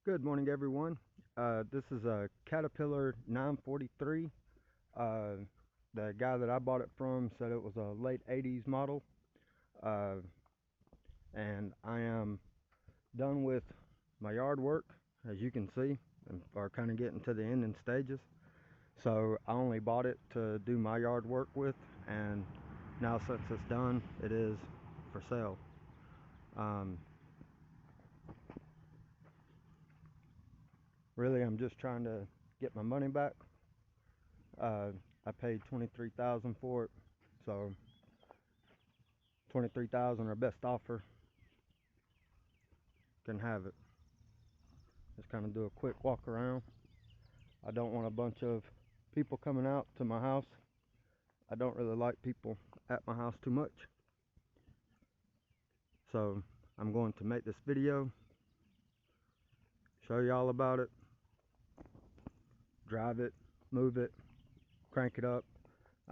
Good morning, everyone. This is a Caterpillar 943. Uh, the guy that I bought it from said it was a late 80s model, uh, and I am done with my yard work, as you can see, and are kind of getting to the ending stages. So I only bought it to do my yard work with, and now since it's done, it is for sale. Um, Really, I'm just trying to get my money back. Uh, I paid 23,000 for it, so 23,000 or best offer, can have it. Just kind of do a quick walk around. I don't want a bunch of people coming out to my house. I don't really like people at my house too much. So I'm going to make this video, show you all about it, drive it, move it, crank it up.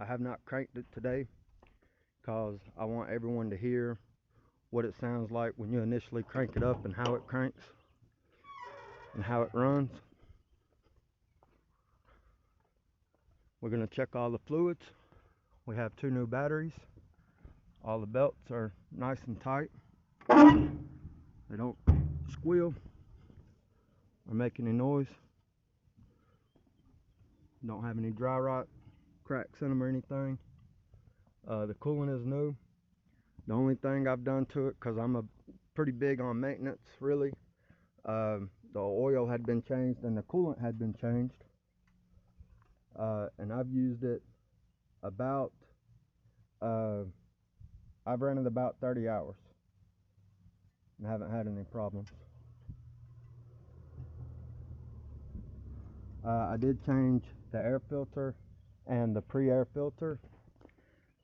I have not cranked it today because I want everyone to hear what it sounds like when you initially crank it up and how it cranks and how it runs. We're going to check all the fluids. We have 2 new batteries. All the belts are nice and tight. They don't squeal or make any noise. Don't have any dry rot cracks in them or anything. The coolant is new. The only thing I've done to it, because I'm pretty big on maintenance, really, the oil had been changed and the coolant had been changed. And I've used it about, I've ran it about 30 hours and haven't had any problems. I did change the air filter and the pre-air filter,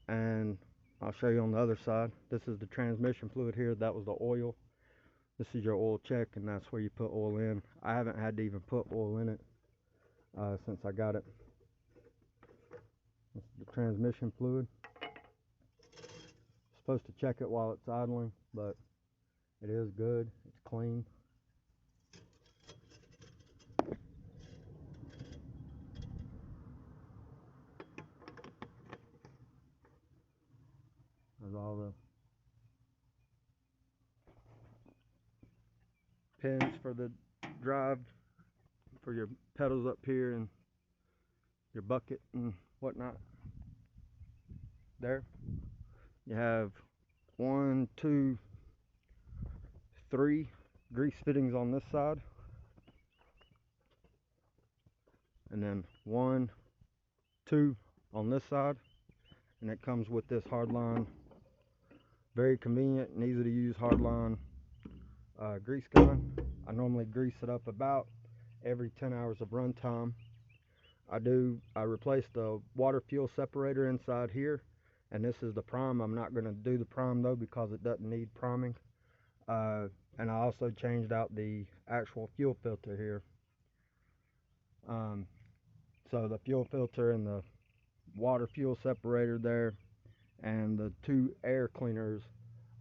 and I'll show you on the other side. This is the transmission fluid here. That was the oil. This is your oil check, and that's where you put oil in. I haven't had to even put oil in it since I got it. This is the transmission fluid. Supposed to check it while it's idling, but it is good. It's clean. There's all the pins for the drive, for your pedals up here, and your bucket and whatnot. There you have 1, 2, 3 grease fittings on this side, and then 1, 2 on this side, and it comes with this hardline, very convenient and easy to use hardline grease gun. I normally grease it up about every 10 hours of run time. I replaced the water fuel separator inside here, and this is the prime. I'm not going to do the prime though because it doesn't need priming. And I also changed out the actual fuel filter here. So the fuel filter and the water fuel separator there, and the 2 air cleaners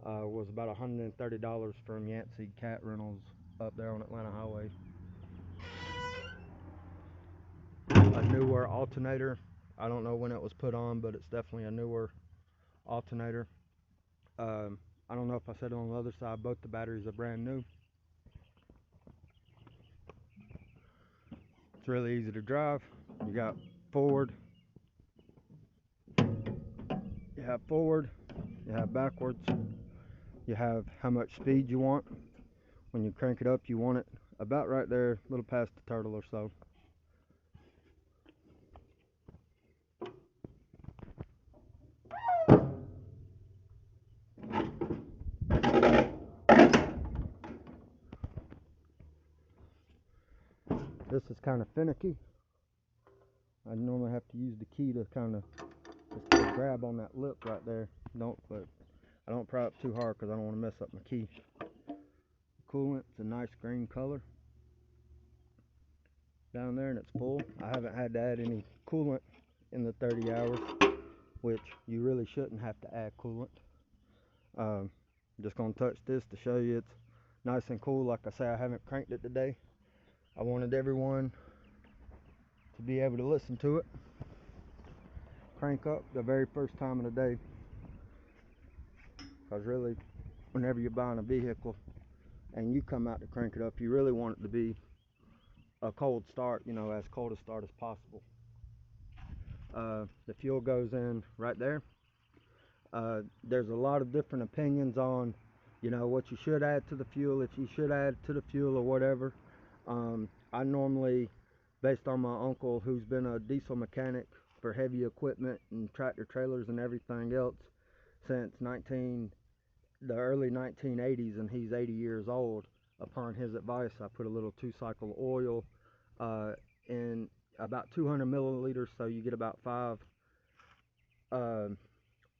was about $130 from Yancey Cat Rentals up there on Atlanta Highway. A newer alternator. I don't know when it was put on, but it's definitely a newer alternator. I don't know if I said it on the other side, both the batteries are brand new. It's really easy to drive. You got forward, you have forward, you have backwards, you have how much speed you want. When you crank it up, you want it about right there, a little past the turtle or so. This is kind of finicky. I normally have to use the key to kind of just grab on that lip right there. But I don't pry up too hard because I don't want to mess up my key. Coolant, it's a nice green color down there, and it's full. I haven't had to add any coolant in the 30 hours, which you really shouldn't have to add coolant. I'm just going to touch this to show you it's nice and cool. Like I say, I haven't cranked it today I wanted everyone to be able to listen to it. Crank up the very first time of the day. Because really, whenever you're buying a vehicle and you come out to crank it up, you really want it to be a cold start, you know, as cold a start as possible. The fuel goes in right there. There's a lot of different opinions on, you know, what you should add to the fuel, if you should add to the fuel or whatever. I normally, based on my uncle who's been a diesel mechanic for heavy equipment and tractor trailers and everything else since the early 1980s, and he's 80 years old, upon his advice I put a little 2-cycle oil in about 200 milliliters, so you get about 5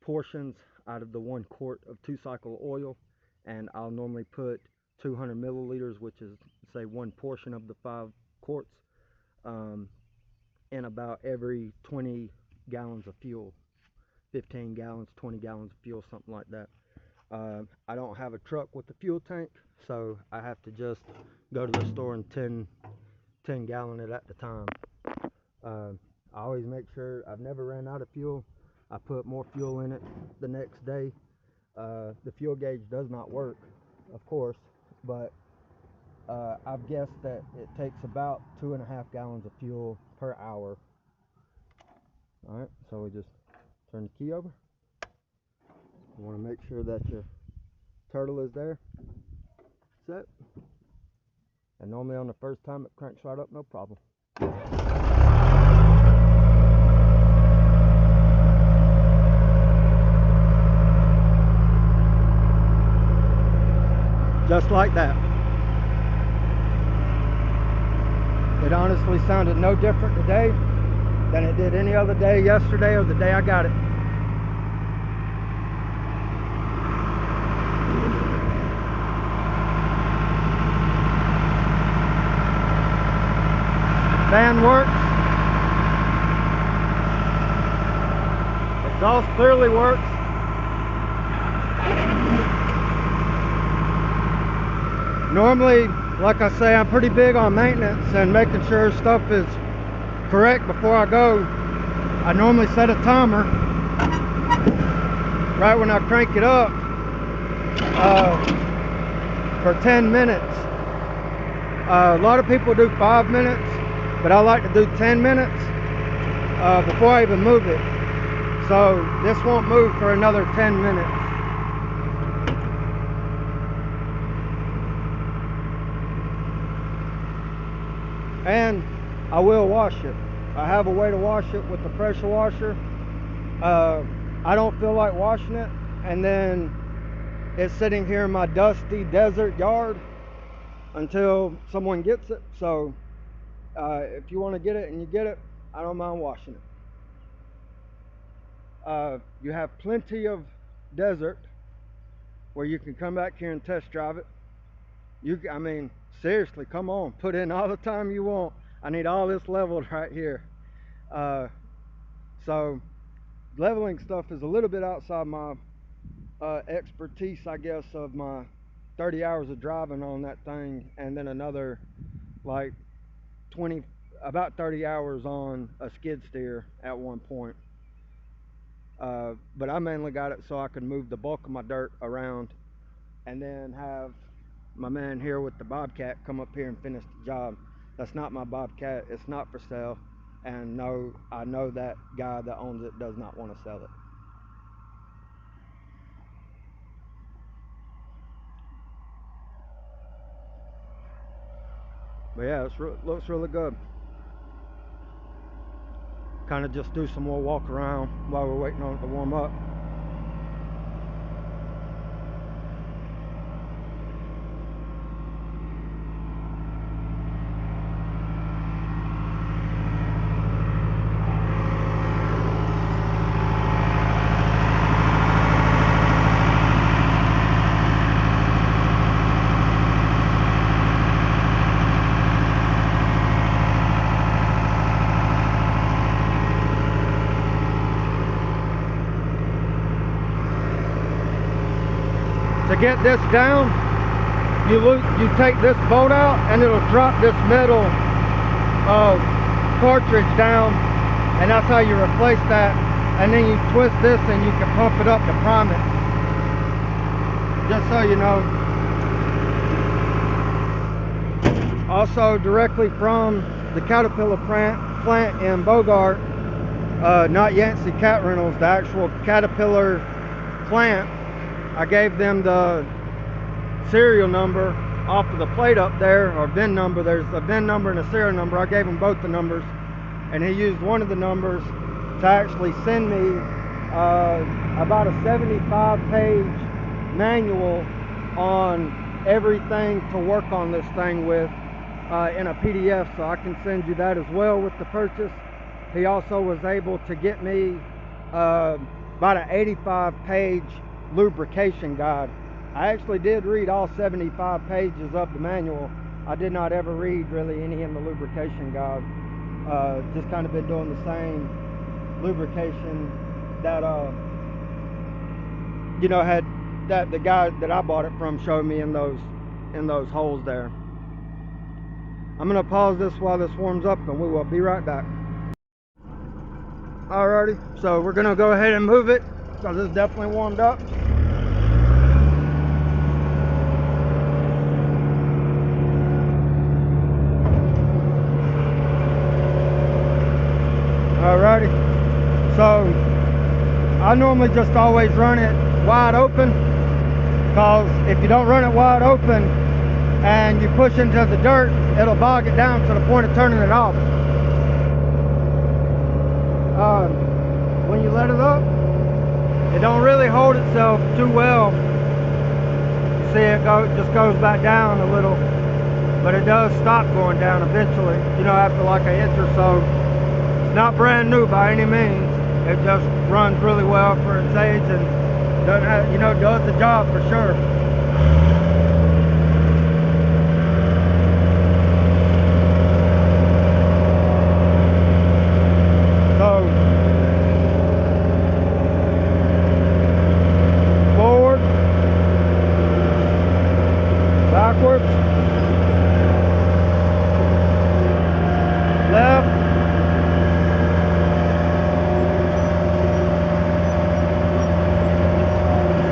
portions out of the 1 quart of 2-cycle oil, and I'll normally put 200 milliliters, which is say 1 portion of the 5 quarts, in about every 20 gallons of fuel. 15 gallons, 20 gallons of fuel, something like that. I don't have a truck with a fuel tank, so I have to just go to the store and 10 gallon it at the time. I always make sure I've never ran out of fuel. I put more fuel in it the next day. The fuel gauge does not work, of course, but I've guessed that it takes about 2.5 gallons of fuel per hour. Alright, so we just turn the key over. You want to make sure that your turtle is there, set, and normally on the first time it cranks right up, no problem. Just like that. It honestly sounded no different today than it did any other day yesterday or the day I got it. Fan works. Exhaust clearly works. Normally, like I say, I'm pretty big on maintenance and making sure stuff is correct before I go. I normally set a timer right when I crank it up for 10 minutes. A lot of people do 5 minutes, but I like to do 10 minutes before I even move it. So this won't move for another 10 minutes. And I will wash it. I have a way to wash it with the pressure washer. I don't feel like washing it, and then it's sitting here in my dusty desert yard until someone gets it. So if you want to get it and you get it, I don't mind washing it. You have plenty of desert where you can come back here and test drive it. I mean, seriously, come on, put in all the time you want. I need all this leveled right here. So leveling stuff is a little bit outside my expertise, I guess, of my 30 hours of driving on that thing, and then another like about 30 hours on a skid steer at one point. But I mainly got it so I could move the bulk of my dirt around and then have my man here with the Bobcat come up here and finish the job. That's not my Bobcat. It's not for sale. And no, I know that guy that owns it does not want to sell it. But yeah, it looks really good. Kind of just do some more walk around while we're waiting on it to warm up. To get this down, you take this bolt out and it'll drop this metal cartridge down, and that's how you replace that. And then you twist this and you can pump it up to prime it. Just so you know. Also, directly from the Caterpillar plant in Bogart, not Yancey Cat Rentals, the actual Caterpillar plant, I gave them the serial number off of the plate up there, or VIN number. There's a VIN number and a serial number. I gave him both the numbers, and he used one of the numbers to actually send me about a 75-page manual on everything to work on this thing with in a PDF, so I can send you that as well with the purchase. He also was able to get me about an 85-page lubrication guide. I actually did read all 75 pages of the manual. I did not ever read really any in the lubrication guide. Just kind of been doing the same lubrication that you know, had that the guy that I bought it from showed me in those holes there. I'm gonna pause this while this warms up, and we will be right back. Alrighty, so we're gonna go ahead and move it because it's definitely warmed up. Alrighty, so I normally just always run it wide open, because if you don't run it wide open and you push into the dirt, it'll bog it down to the point of turning it off. When you let it up, it don't really hold itself too well. You see it just goes back down a little, but it does stop going down eventually, you know, after like an inch or so. It's not brand new by any means. It just runs really well for its age and doesn't have, you know, does the job for sure. So forward, backwards, left,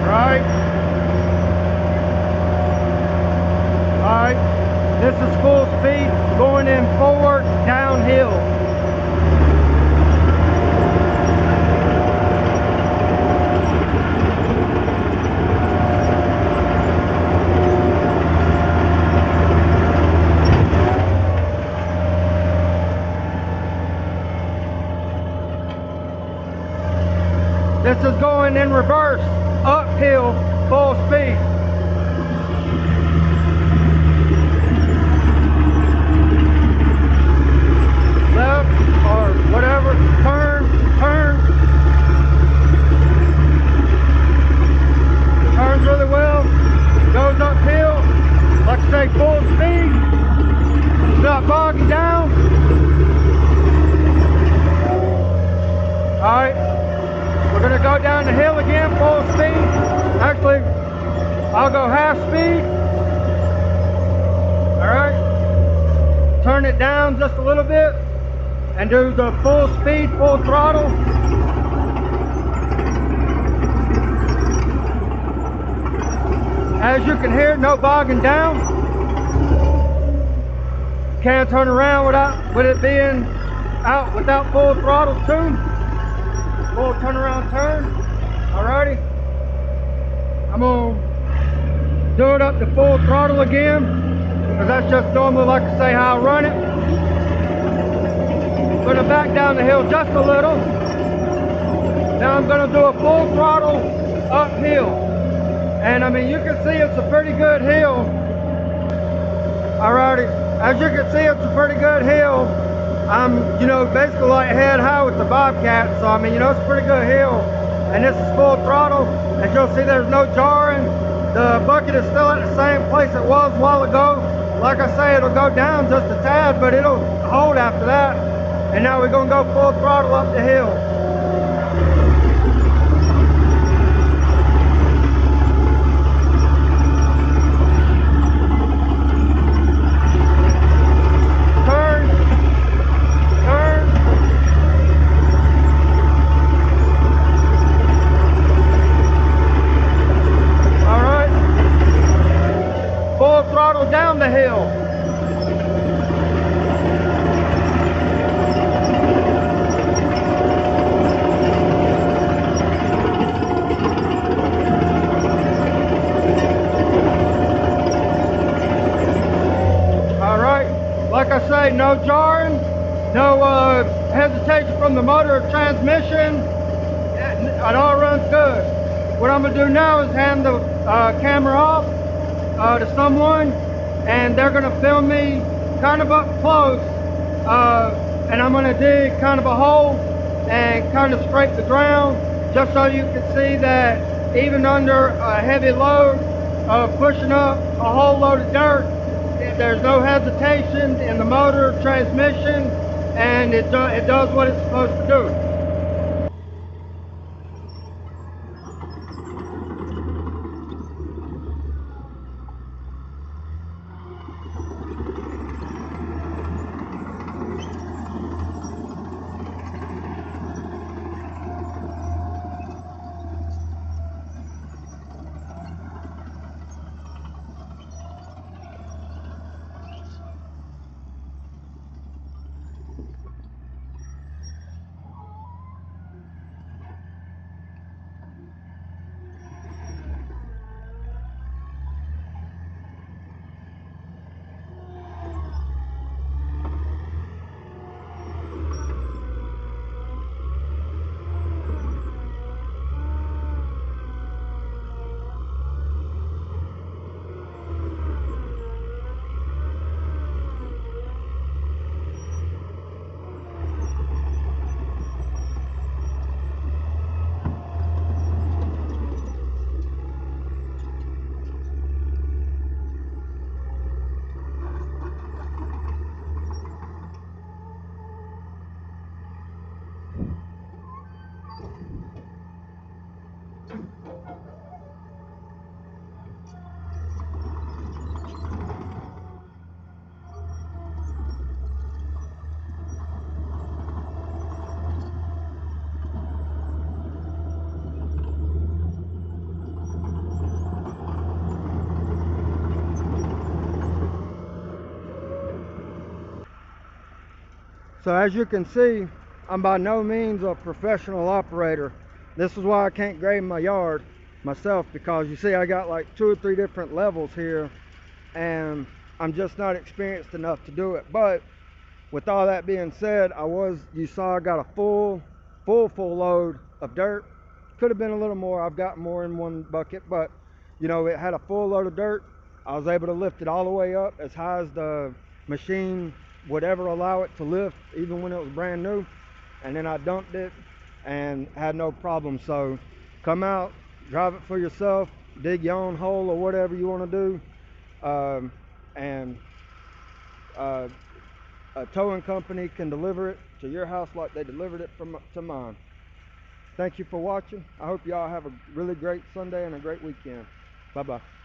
right. Alright, this is full speed going in forward downhill. This is going in reverse, uphill, full speed. Left or whatever, turn. Turns really well, goes uphill, like I say, full speed. It's not bogging down. Alright. We're going to go down the hill again, full speed. Actually, I'll go half speed. Alright. Turn it down just a little bit and do the full speed, full throttle. As you can hear, no bogging down. Can't turn around with it being out without full throttle too. Full turnaround turn. Alrighty. I'm gonna do it up to full throttle again, because that's just normally, like I say, how I run it. Gonna back down the hill just a little. Now I'm gonna do a full throttle uphill. And I mean, you can see it's a pretty good hill. Alrighty. As you can see, it's a pretty good hill. I'm, you know, basically like head high with the Bobcat, so I mean, you know, it's a pretty good hill. And this is full throttle. As you'll see, there's no jarring. The bucket is still at the same place it was a while ago. Like I say, it'll go down just a tad, but it'll hold after that. And now we're gonna go full throttle up the hill. throttle down the hill. All right, like I say, no jarring, no hesitation from the motor or transmission. It all runs good. What I'm gonna do now is hand the camera off to someone, and they're gonna film me kind of up close, and I'm gonna dig kind of a hole and kind of scrape the ground, just so you can see that even under a heavy load of pushing up a whole load of dirt, there's no hesitation in the motor, transmission, and it does what it's supposed to do. So as you can see, I'm by no means a professional operator. This is why I can't grade my yard myself, because you see I got like 2 or 3 different levels here, and I'm just not experienced enough to do it. But with all that being said, you saw I got a full load of dirt. Could have been a little more. I've got more in one bucket, but you know, it had a full load of dirt. I was able to lift it all the way up as high as the machine would ever allow it to lift, even when it was brand new. And then I dumped it and had no problem. So come out, drive it for yourself, dig your own hole or whatever you want to do, and a towing company can deliver it to your house like they delivered it to mine. Thank you for watching. I hope y'all have a really great Sunday and a great weekend. Bye-bye.